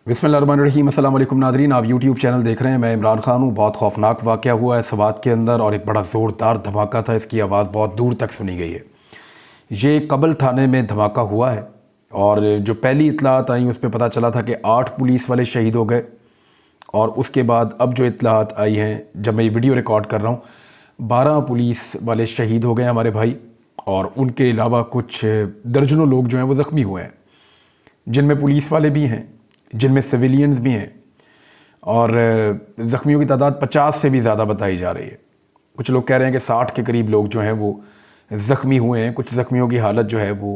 बिस्मिल्लाहिर्रहमानिर्रहीम। अस्सलाम वालेकुम नादरीन, आप यूट्यूब चैनल देख रहे हैं। मैं इमरान खान हूँ। बहुत खौफनाक वाक़या हुआ है सवात के अंदर और एक बड़ा ज़ोरदार धमाका था। इसकी आवाज़ बहुत दूर तक सुनी गई है। ये कबल थाने में धमाका हुआ है और जो पहली इत्तलात आई उस पर पता चला था कि 8 पुलिस वाले शहीद हो गए। और उसके बाद अब जो इत्तलात आई हैं, जब मैं ये वीडियो रिकॉर्ड कर रहा हूँ, 12 पुलिस वाले शहीद हो गए हमारे भाई, और उनके अलावा कुछ दर्जनों लोग जो हैं वो ज़ख्मी हुए हैं, जिनमें पुलिस वाले भी हैं, जिनमें सिविलियंस भी हैं, और ज़ख्मियों की तादाद 50 से भी ज़्यादा बताई जा रही है। कुछ लोग कह रहे हैं कि 60 के करीब लोग जो हैं वो ज़ख्मी हुए हैं। कुछ ज़ख्मियों की हालत जो है वो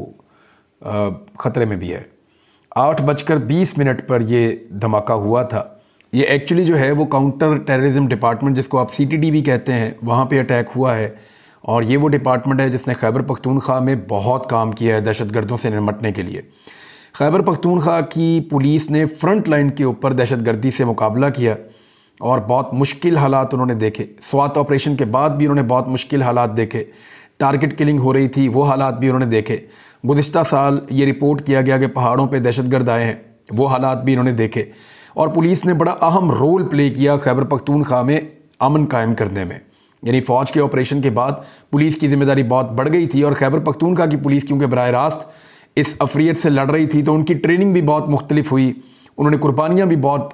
ख़तरे में भी है। 8:20 पर ये धमाका हुआ था। ये एक्चुअली जो है वो काउंटर टेररिज्म डिपार्टमेंट, जिसको आप CTD भी कहते हैं, वहाँ पे अटैक हुआ है। और ये वो डिपार्टमेंट है जिसने खैबर पख्तूनख्वा में बहुत काम किया है दहशतगर्दों से निपटने के लिए। खैबर पख्तूनख्वा की पुलिस ने फ्रंट लाइन के ऊपर दहशतगर्दी से मुकाबला किया और बहुत मुश्किल हालात उन्होंने देखे। स्वात ऑपरेशन के बाद भी उन्होंने बहुत मुश्किल हालात देखे। टारगेट किलिंग हो रही थी, वो हालात भी उन्होंने देखे। गुज़िश्ता साल ये रिपोर्ट किया गया कि पहाड़ों पे दहशतगर्द आए हैं, वो हालात भी इन्होंने देखे। और पुलिस ने बड़ा अहम रोल प्ले किया खैबर पख्तूनख्वा में अमन कायम करने में। यानी फ़ौज के ऑपरेशन के बाद पुलिस की ज़िम्मेदारी बहुत बढ़ गई थी। और खैबर पख्तूनख्वा की पुलिस क्योंकि बराह रास्त इस अफरियत से लड़ रही थी, तो उनकी ट्रेनिंग भी बहुत मुख्तलिफ हुई। उन्होंने कुर्बानियाँ भी बहुत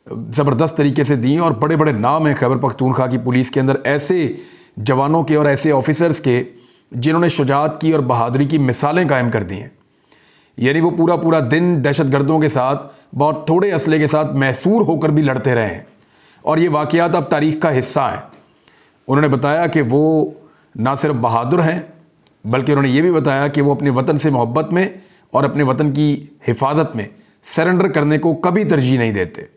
ज़बरदस्त तरीके से दी और बड़े बड़े नाम हैं खैबर पख्तूनख्वा की पुलिस के अंदर, ऐसे जवानों के और ऐसे ऑफिसर्स के जिन्होंने शुजाअत की और बहादुरी की मिसालें कायम कर दी हैं। यानी वो पूरा दिन दहशतगर्दों के साथ बहुत थोड़े असले के साथ मैसूर होकर भी लड़ते रहे हैं। और ये वाक़यात अब तारीख़ का हिस्सा हैं। उन्होंने बताया कि वो ना सिर्फ बहादुर हैं, बल्कि उन्होंने ये भी बताया कि वो अपने वतन से मोहब्बत में और अपने वतन की हिफाजत में सरेंडर करने को कभी तरजीह नहीं देते।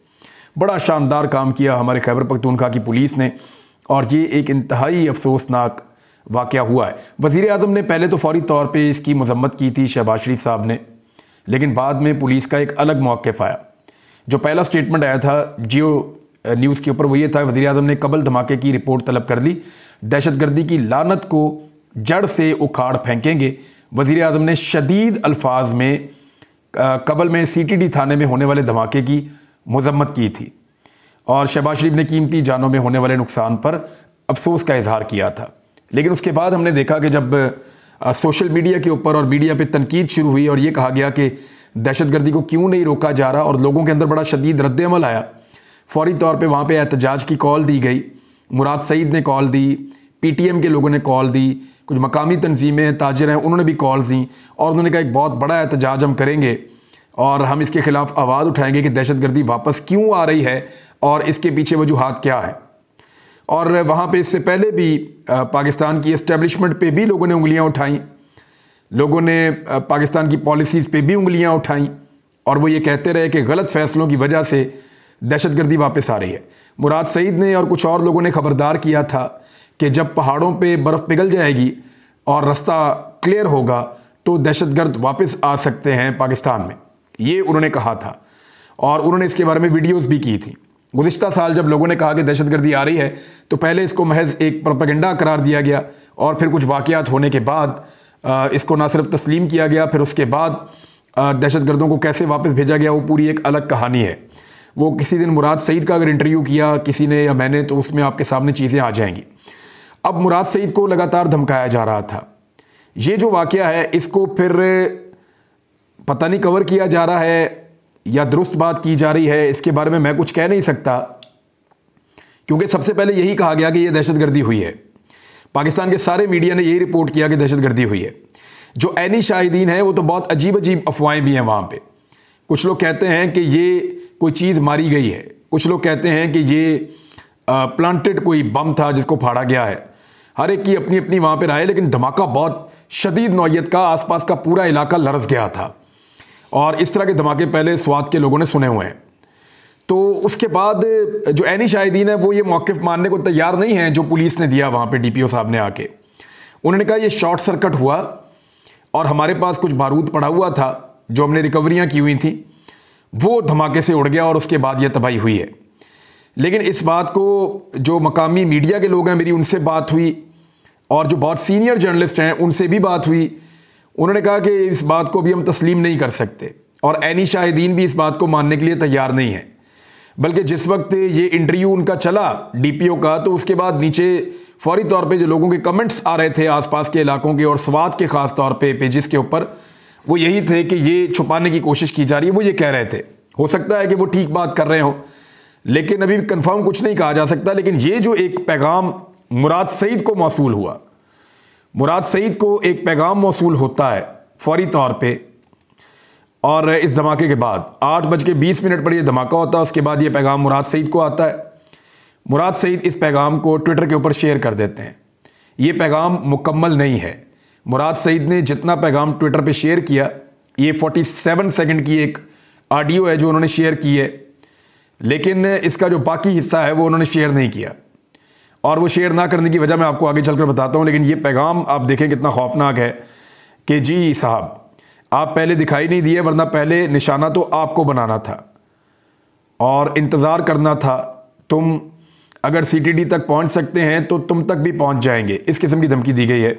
बड़ा शानदार काम किया हमारे खैबर पख्तूनख्वा की पुलिस ने, और ये एक इंतहाई अफसोसनाक वाक़या हुआ है। वज़ीर आज़म ने पहले तो फौरी तौर पे इसकी मज़म्मत की थी, शहबाज शरीफ साहब ने, लेकिन बाद में पुलिस का एक अलग मौक़िफ़ आया। जो पहला स्टेटमेंट आया था जियो न्यूज़ के ऊपर वो ये था, वज़ीर आज़म ने कबल धमाके की रिपोर्ट तलब कर ली, दहशतगर्दी की लानत को जड़ से उखाड़ फेंकेंगे। वज़ीर आज़म ने शदीद अल्फाज में कबल में CTD थाने में होने वाले धमाके की मज़म्मत की थी और शहबाज शरीफ ने कीमती जानों में होने वाले नुकसान पर अफसोस का इजहार किया था। लेकिन उसके बाद हमने देखा कि जब सोशल मीडिया के ऊपर और मीडिया पे तनकीद शुरू हुई और ये कहा गया कि दहशतगर्दी को क्यों नहीं रोका जा रहा, और लोगों के अंदर बड़ा शदीद रद्द-ए-अमल आया, फ़ौरी तौर पे वहाँ पे एहतजाज की कॉल दी गई। मुराद सईद ने कॉल दी, PTM के लोगों ने कॉल दी, कुछ मकामी तंजीमें, ताजिर हैं, उन्होंने भी कॉल दी और उन्होंने कहा एक बहुत बड़ा एहतजाज हम करेंगे और हम इसके ख़िलाफ़ आवाज़ उठाएंगे कि दहशतगर्दी वापस क्यों आ रही है और इसके पीछे वजूहात क्या है। और वहाँ पे इससे पहले भी पाकिस्तान की इस्टेब्लिशमेंट पे भी लोगों ने उंगलियाँ उठाईं, लोगों ने पाकिस्तान की पॉलिसीज़ पे भी उंगलियाँ उठाईं, और वो ये कहते रहे कि गलत फ़ैसलों की वजह से दहशतगर्दी वापस आ रही है। मुराद सईद ने और कुछ और लोगों ने ख़बरदार किया था कि जब पहाड़ों पे बर्फ़ पिघल जाएगी और रास्ता क्लियर होगा तो दहशतगर्द वापस आ सकते हैं पाकिस्तान में, ये उन्होंने कहा था। और उन्होंने इसके बारे में वीडियोस भी की थी। गुज़िश्ता साल जब लोगों ने कहा कि दहशतगर्दी आ रही है, तो पहले इसको महज एक प्रोपेगेंडा करार दिया गया और फिर कुछ वाक़यात होने के बाद इसको ना सिर्फ तस्लीम किया गया, फिर उसके बाद दहशतगर्दों को कैसे वापस भेजा गया वो पूरी एक अलग कहानी है। वो किसी दिन मुराद सईद का अगर इंटरव्यू किया किसी ने या मैंने, तो उसमें आपके सामने चीज़ें आ जाएंगी। अब मुराद सईद को लगातार धमकाया जा रहा था। ये जो वाक़या है इसको फिर पता नहीं कवर किया जा रहा है या दुरुस्त बात की जा रही है, इसके बारे में मैं कुछ कह नहीं सकता, क्योंकि सबसे पहले यही कहा गया कि यह दहशतगर्दी हुई है। पाकिस्तान के सारे मीडिया ने यही रिपोर्ट किया कि दहशतगर्दी हुई है। जो ऐनी शाहिदीन है वो तो बहुत अजीब अजीब अफवाहें भी हैं वहाँ पे। कुछ लोग कहते हैं कि ये कोई चीज़ मारी गई है, कुछ लोग कहते हैं कि ये प्लांटेड कोई बम था जिसको फाड़ा गया है। हर एक की अपनी अपनी वहाँ पे राय, लेकिन धमाका बहुत शदीद नौयत का, आसपास का पूरा इलाका लरस गया था। और इस तरह के धमाके पहले स्वात के लोगों ने सुने हुए हैं। तो उसके बाद जो ऐनी शाहिदीन है वो ये मौक़िफ़ मानने को तैयार नहीं है जो पुलिस ने दिया वहाँ पे DPO साहब ने आके। उन्होंने कहा ये शॉर्ट सर्किट हुआ और हमारे पास कुछ बारूद पड़ा हुआ था जो हमने रिकवरियाँ की हुई थी, वो धमाके से उड़ गया और उसके बाद ये तबाही हुई है। लेकिन इस बात को जो मकामी मीडिया के लोग हैं, मेरी उनसे बात हुई और जो बहुत सीनियर जर्नलिस्ट हैं उनसे भी बात हुई, उन्होंने कहा कि इस बात को भी हम तस्लीम नहीं कर सकते। और ऐनी शाहिदीन भी इस बात को मानने के लिए तैयार नहीं है। बल्कि जिस वक्त ये इंटरव्यू उनका चला डीपीओ का, तो उसके बाद नीचे फौरी तौर पे जो लोगों के कमेंट्स आ रहे थे आसपास के इलाकों के और स्वात के ख़ास तौर पे पेजेस के ऊपर, वो यही थे कि ये छुपाने की कोशिश की जा रही है। वो ये कह रहे थे, हो सकता है कि वो ठीक बात कर रहे हो, लेकिन अभी कंफर्म कुछ नहीं कहा जा सकता। लेकिन ये जो एक पैगाम मुराद सईद को मौसूल हुआ, मुराद सईद को एक पैगाम मौसूल होता है फौरी तौर पे, और इस धमाके के बाद 8:20 पर यह धमाका होता है। उसके बाद ये पैगाम मुराद सईद को आता है। मुराद सईद इस पैगाम को ट्विटर के ऊपर शेयर कर देते हैं। ये पैगाम मुकम्मल नहीं है। मुराद सईद ने जितना पैगाम ट्विटर पे शेयर किया, ये 47 सेकंड की एक ऑडियो है जो उन्होंने शेयर की है, लेकिन इसका जो बाकी हिस्सा है वो उन्होंने शेयर नहीं किया। और वो शेयर ना करने की वजह मैं आपको आगे चलकर बताता हूँ। लेकिन ये पैगाम आप देखें कितना खौफनाक है कि जी साहब, आप पहले दिखाई नहीं दिए, वरना पहले निशाना तो आपको बनाना था और इंतज़ार करना था। तुम अगर सीटीडी तक पहुंच सकते हैं तो तुम तक भी पहुंच जाएंगे। इस किस्म की धमकी दी गई है।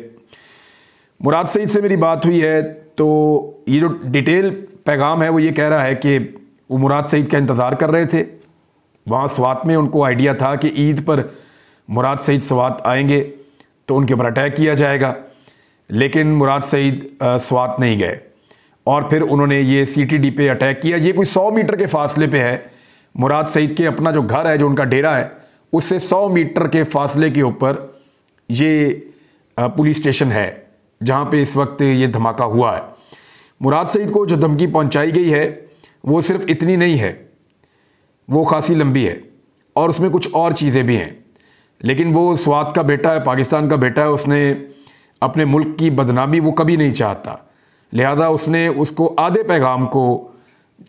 मुराद सईद से मेरी बात हुई है, तो ये जो डिटेल पैगाम है वो ये कह रहा है कि वो मुराद सईद का इंतज़ार कर रहे थे। वहाँ स्वात में उनको आइडिया था कि ईद पर मुराद सईद स्वात आएंगे तो उनके ऊपर अटैक किया जाएगा, लेकिन मुराद सईद स्वात नहीं गए और फिर उन्होंने ये सीटीडी पे अटैक किया। ये कोई 100 मीटर के फासले पे है। मुराद सईद के अपना जो घर है, जो उनका डेरा है, उससे 100 मीटर के फासले के ऊपर ये पुलिस स्टेशन है जहाँ पे इस वक्त ये धमाका हुआ है। मुराद सईद को जो धमकी पहुँचाई गई है वो सिर्फ इतनी नहीं है, वो खासी लंबी है और उसमें कुछ और चीज़ें भी हैं। लेकिन वो स्वात का बेटा है, पाकिस्तान का बेटा है, उसने अपने मुल्क की बदनामी वो कभी नहीं चाहता। लिहाजा उसने उसको आधे पैगाम को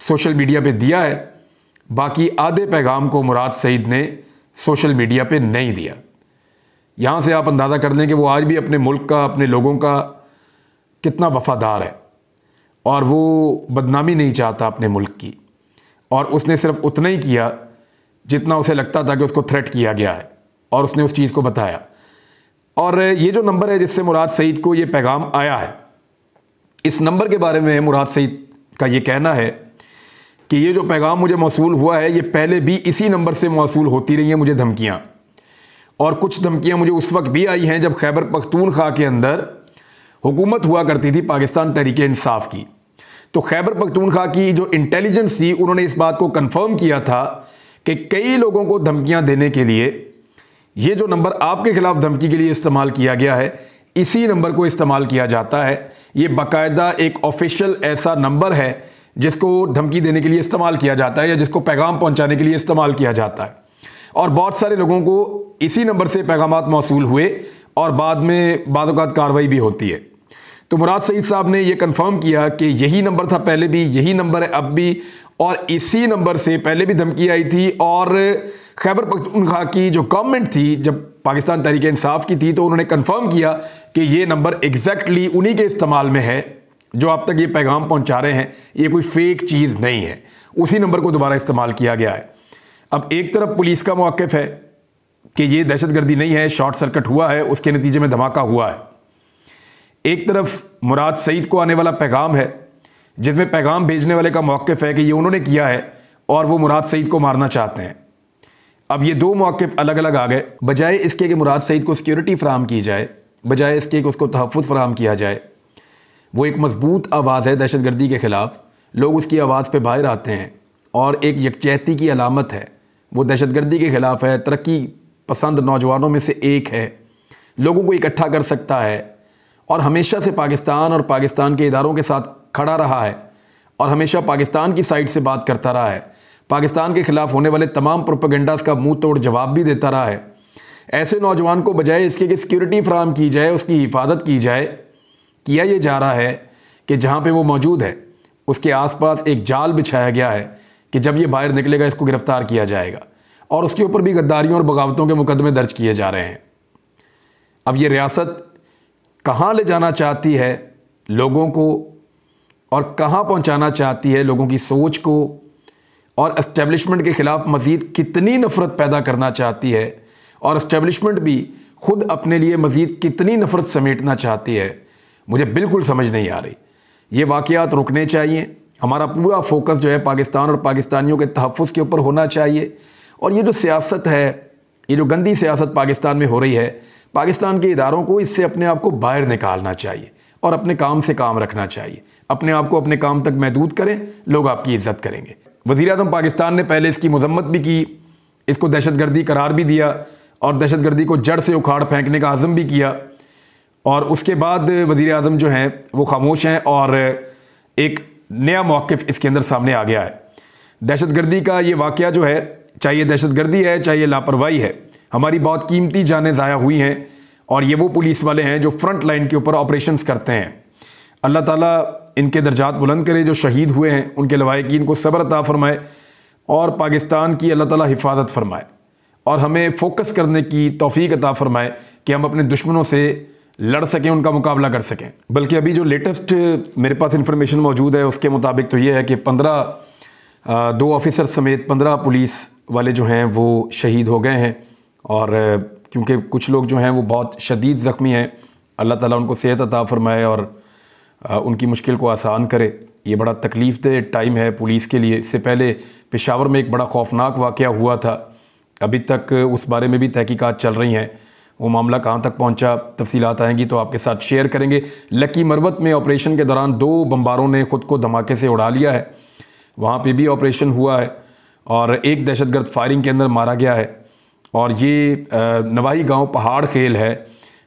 सोशल मीडिया पे दिया है, बाकी आधे पैगाम को मुराद सईद ने सोशल मीडिया पे नहीं दिया। यहाँ से आप अंदाज़ा कर लें कि वो आज भी अपने मुल्क का, अपने लोगों का कितना वफ़ादार है और वो बदनामी नहीं चाहता अपने मुल्क की। और उसने सिर्फ उतना ही किया जितना उसे लगता था कि उसको थ्रेट किया गया है, और उसने उस चीज़ को बताया। और ये जो नंबर है जिससे मुराद सईद को ये पैगाम आया है, इस नंबर के बारे में मुराद सईद का ये कहना है कि ये जो पैगाम मुझे मौसूल हुआ है, ये पहले भी इसी नंबर से मौसूल होती रही हैं मुझे धमकियाँ। और कुछ धमकियाँ मुझे उस वक्त भी आई हैं जब खैबर पख्तूनख्वा के अंदर हुकूमत हुआ करती थी पाकिस्तान तहरीक इंसाफ की। तो खैबर पख्तूनख्वा की जो इंटेलिजेंस थी, उन्होंने इस बात को कंफर्म किया था कि कई लोगों को धमकियाँ देने के लिए ये जो नंबर आपके खिलाफ धमकी के लिए इस्तेमाल किया गया है, इसी नंबर को इस्तेमाल किया जाता है। ये बाकायदा एक ऑफिशियल ऐसा नंबर है जिसको धमकी देने के लिए इस्तेमाल किया जाता है या जिसको पैगाम पहुंचाने के लिए इस्तेमाल किया जाता है। और बहुत सारे लोगों को इसी नंबर से पैगामात मौसूल हुए और बाद में बाद-औक़ात कार्रवाई भी होती है। तो मुराद सईद साहब ने यह कंफर्म किया कि यही नंबर था पहले भी, यही नंबर है अब भी, और इसी नंबर से पहले भी धमकी आई थी। और खैबर पख्तूनख्वा की जो गवर्नमेंट थी, जब पाकिस्तान तहरीक इंसाफ की थी, तो उन्होंने कंफर्म किया कि ये नंबर एग्जैक्टली उन्हीं के इस्तेमाल में है जो आप तक ये पैगाम पहुंचा रहे हैं। ये कोई फेक चीज़ नहीं है, उसी नंबर को दोबारा इस्तेमाल किया गया है। अब एक तरफ पुलिस का मौक़िफ़ है कि ये दहशतगर्दी नहीं है, शॉर्ट सर्किट हुआ है, उसके नतीजे में धमाका हुआ है। एक तरफ मुराद सईद को आने वाला पैगाम है जिसमें पैगाम भेजने वाले का मौक़िफ़ है कि ये उन्होंने किया है और वो मुराद सईद को मारना चाहते हैं। अब ये दो मौक़िफ़ अलग अलग आ गए। बजाय इसके कि मुराद सईद को सिक्योरिटी फ़राहम की जाए, बजाय इसके कि उसको तहफ़्फ़ुज़ फ़राहम किया जाए, वो एक मजबूत आवाज़ है दहशतगर्दी के ख़िलाफ़, लोग उसकी आवाज़ पे बाहर आते हैं और एक यकजहती की अलामत है। वो दहशतगर्दी के ख़िलाफ़ है, तरक्की पसंद नौजवानों में से एक है, लोगों को इकट्ठा कर सकता है और हमेशा से पाकिस्तान और पाकिस्तान के इदारों के साथ खड़ा रहा है और हमेशा पाकिस्तान की साइड से बात करता रहा है। पाकिस्तान के ख़िलाफ़ होने वाले तमाम प्रोपेगेंडास का मुंह तोड़ जवाब भी देता रहा है। ऐसे नौजवान को बजाय इसके कि सिक्योरिटी फ़राहम की जाए, उसकी हिफाजत की जाए, किया ये जा रहा है कि जहाँ पे वो मौजूद है उसके आसपास एक जाल बिछाया गया है कि जब ये बाहर निकलेगा इसको गिरफ़्तार किया जाएगा, और उसके ऊपर भी गद्दारियों और बगावतों के मुकदमे दर्ज किए जा रहे हैं। अब ये रियासत कहाँ ले जाना चाहती है लोगों को और कहाँ पहुँचाना चाहती है लोगों की सोच को, और एस्टेब्लिशमेंट के ख़िलाफ़ मज़ीद कितनी नफ़रत पैदा करना चाहती है, और एस्टेब्लिशमेंट भी ख़ुद अपने लिए मज़ीद कितनी नफ़रत समेटना चाहती है, मुझे बिल्कुल समझ नहीं आ रही। ये वाक़यात रुकने चाहिए हमारा पूरा फोकस जो है पाकिस्तान और पाकिस्तानियों के तहफ़्फ़ुज़ के ऊपर होना चाहिए। और ये जो सियासत है, ये जो गंदी सियासत पाकिस्तान में हो रही है, पाकिस्तान के इदारों को इससे अपने आप को बाहर निकालना चाहिए और अपने काम से काम रखना चाहिए। अपने आप को अपने काम तक महदूद करें, लोग आपकी इज़्ज़त करेंगे। वज़ीर-ए-आज़म पाकिस्तान ने पहले इसकी मज़म्मत भी की, इसको दहशतगर्दी करार भी दिया और दहशतगर्दी को जड़ से उखाड़ फेंकने का आज़म भी किया। और उसके बाद वज़ीर-ए-आज़म जो हैं वो खामोश हैं और एक नया मौक़िफ़ इसके अंदर सामने आ गया है। दहशतगर्दी का ये वाक़या जो है, चाहे ये दहशतगर्दी है चाहे ये लापरवाही है, हमारी बहुत कीमती जानें ज़ाया हुई हैं और ये वो पुलिस वाले हैं जो फ्रंट लाइन के ऊपर ऑपरेशंस करते हैं। अल्लाह ताला इनके दर्जात बुलंद करे, जो शहीद हुए हैं उनके लवाहिकीन को सब्र अता फ़रमाए और पाकिस्तान की अल्लाह ताला हिफाजत फ़रमाए और हमें फ़ोकस करने की तौफ़ीक अता फ़रमाए कि हम अपने दुश्मनों से लड़ सकें, उनका मुकाबला कर सकें। बल्कि अभी जो लेटेस्ट मेरे पास इंफॉर्मेशन मौजूद है उसके मुताबिक तो ये है कि 2 ऑफिसर समेत 15 पुलिस वाले जो हैं वो शहीद हो गए हैं। और क्योंकि कुछ लोग जो हैं वो बहुत शदीद ज़ख्मी हैं, अल्लाह ताला उनको सेहत अता फ़रमाए और उनकी मुश्किल को आसान करे। ये बड़ा तकलीफ़ दे टाइम है पुलिस के लिए। इससे पहले पेशावर में एक बड़ा खौफनाक वाक़या हुआ था, अभी तक उस बारे में भी तहकीकात चल रही हैं। वो मामला कहाँ तक पहुँचा, तफसीलात आएंगी तो आपके साथ शेयर करेंगे। लकी मरवत में ऑपरेशन के दौरान 2 बम्बारों ने ख़ुद को धमाके से उड़ा लिया है, वहाँ पे भी ऑपरेशन हुआ है और एक दहशतगर्द फायरिंग के अंदर मारा गया है। और ये नवाही गांव पहाड़ खेल है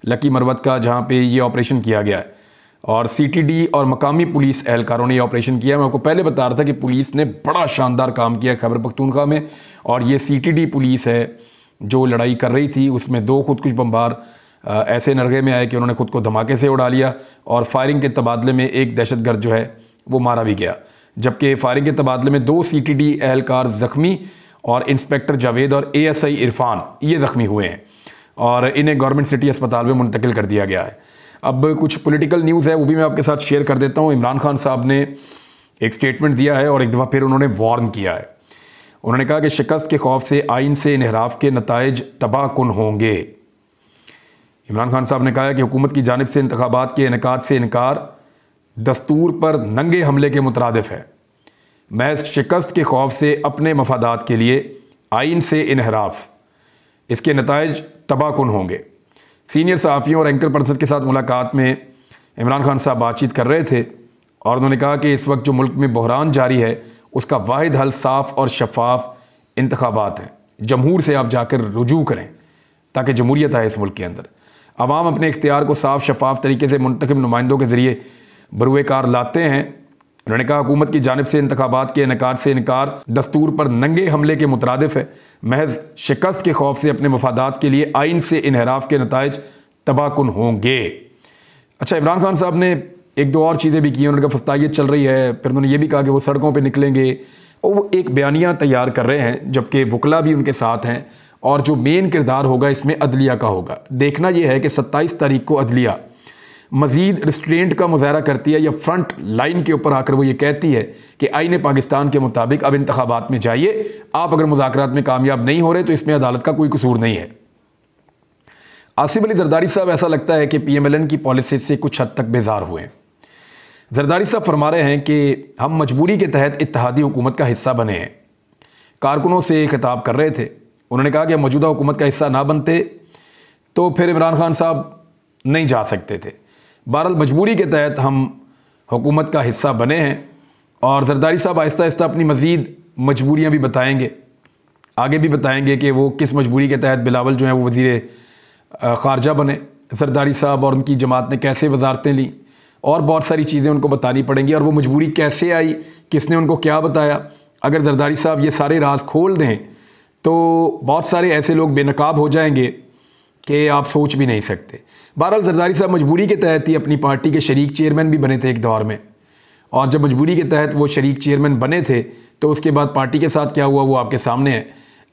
लकी मरवत का, जहाँ पे ये ऑपरेशन किया गया है और CTD और मकामी पुलिस एहलकारों ने ये ऑपरेशन किया। मैं आपको पहले बता रहा था कि पुलिस ने बड़ा शानदार काम किया खैबर पख्तूनख्वा में। और ये CTD पुलिस है जो लड़ाई कर रही थी, उसमें 2 खुदकुश बम्बार ऐसे नरगे में आए कि उन्होंने ख़ुद को धमाके से उड़ा लिया और फायरिंग के तबादले में एक दहशतगर्द जो है वो मारा भी गया। जबकि फायरिंग के तबादले में 2 CTD एहलकार ज़ख्मी और इंस्पेक्टर जावेद और ASI इरफान ये ज़ख्मी हुए हैं और इन्हें गवर्नमेंट सिटी अस्पताल में मुंतकिल कर दिया गया है। अब कुछ पॉलिटिकल न्यूज़ है वो भी मैं आपके साथ शेयर कर देता हूँ। इमरान खान साहब ने एक स्टेटमेंट दिया है और एक दफ़ा फिर उन्होंने वार्न किया है। उन्होंने कहा कि शिकस्त के खौफ से आइन से इन्हराफ के नताइज तबाहकुन होंगे। इमरान खान साहब ने कहा है कि हुकूमत की जानिब से इंतखाबात के इनेकाद से इनकार दस्तूर पर नंगे हमले के मुतरादिफ है। महज शिकस्त के खौफ से अपने मफादात के लिए आइन से इन्हराफ, इसके नताइज तबाहकुन होंगे। सीनियर सहाफ़ियों और एंकर पर्सन के साथ मुलाकात में इमरान खान साहब बातचीत कर रहे थे और उन्होंने कहा कि इस वक्त जो मुल्क में बहरान जारी है उसका वाहिद हल साफ़ और शफाफ इंतखाबात हैं। जमहूर से आप जाकर रुजू करें ताकि जमहूरियत आए इस मुल्क के अंदर। अवाम अपने इख्तियार को साफ़ शफाफ तरीके से मुंतखब नुमाइंदों के ज़रिए बरूए कार लाते हैं। उन्होंने कहा हुकूमत की जानिब से इंतखाबात के इनेकाद से इनकार दस्तूर पर नंगे हमले के मुतरादिफ है। महज शिकस्त के खौफ से अपने मफादात के लिए आइन से इन्हराफ के नताइज तबाहकुन होंगे। अच्छा, इमरान खान साहब ने 1-2 और चीज़ें भी की। उन्होंने कहा फस्तायत चल रही है, फिर उन्होंने ये भी कहा कि वो सड़कों पर निकलेंगे और वो एक बयानिया तैयार कर रहे हैं, जबकि वकला भी उनके साथ हैं। और जो मेन किरदार होगा इसमें अदलिया का होगा। देखना यह है कि 27 तारीख को अदलिया मज़ीद रिस्ट्रेंट का मुज़ाहरा करती है या फ्रंट लाइन के ऊपर आकर वो ये कहती है कि आईने पाकिस्तान के मुताबिक अब इंतखाबात में जाइए, आप अगर मुज़ाकरात में कामयाब नहीं हो रहे तो इसमें अदालत का कोई कसूर नहीं है। आसिफ अली जरदारी साहब ऐसा लगता है कि PMLN की पॉलिसी से कुछ हद तक बेजार हुए हैं। जरदारी साहब फरमा रहे हैं कि हम मजबूरी के तहत इत्तेहादी हुकूमत का हिस्सा बने हैं। कारकुनों से खिताब कर रहे थे, उन्होंने कहा कि मौजूदा हुकूमत का हिस्सा ना बनते तो फिर इमरान खान साहब नहीं जा सकते थे। बहरहाल मजबूरी के तहत हम हुकूमत का हिस्सा बने हैं और जरदारी साहब आहिस्ता आहिस्ता अपनी मज़ीद मजबूरियाँ भी बताएंगे, आगे भी बताएंगे कि वो किस मजबूरी के तहत बिलावल जो है वो वज़ीर ख़ारजा बने। जरदारी साहब और उनकी जमात ने कैसे वजारतें ली और बहुत सारी चीज़ें उनको बतानी पड़ेंगी और वो मजबूरी कैसे आई, किसने उनको क्या बताया। अगर जरदारी साहब ये सारे राज खोल दें तो बहुत सारे ऐसे लोग बेनकाब हो जाएंगे कि आप सोच भी नहीं सकते। बहरहाल जरदारी साहब मजबूरी के तहत ही अपनी पार्टी के शरीक चेयरमैन भी बने थे एक दौर में, और जब मजबूरी के तहत वो शरीक चेयरमैन बने थे तो उसके बाद पार्टी के साथ क्या हुआ वो आपके सामने है।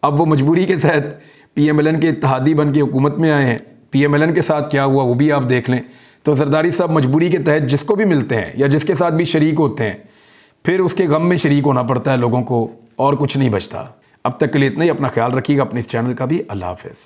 अब वो मजबूरी के तहत PMLN के इत्तेहादी बन के हुकूमत में आए हैं, PMLN के साथ क्या हुआ वो भी आप देख लें। तो जरदारी साहब मजबूरी के तहत जिसको भी मिलते हैं या जिसके साथ भी शरीक होते हैं फिर उसके गम में शरीक होना पड़ता है लोगों को, और कुछ नहीं बचता। अब तक के लिए इतना ही। अपना ख्याल रखिएगा, अपने इस चैनल का भी। अल्लाह हाफ़िज़।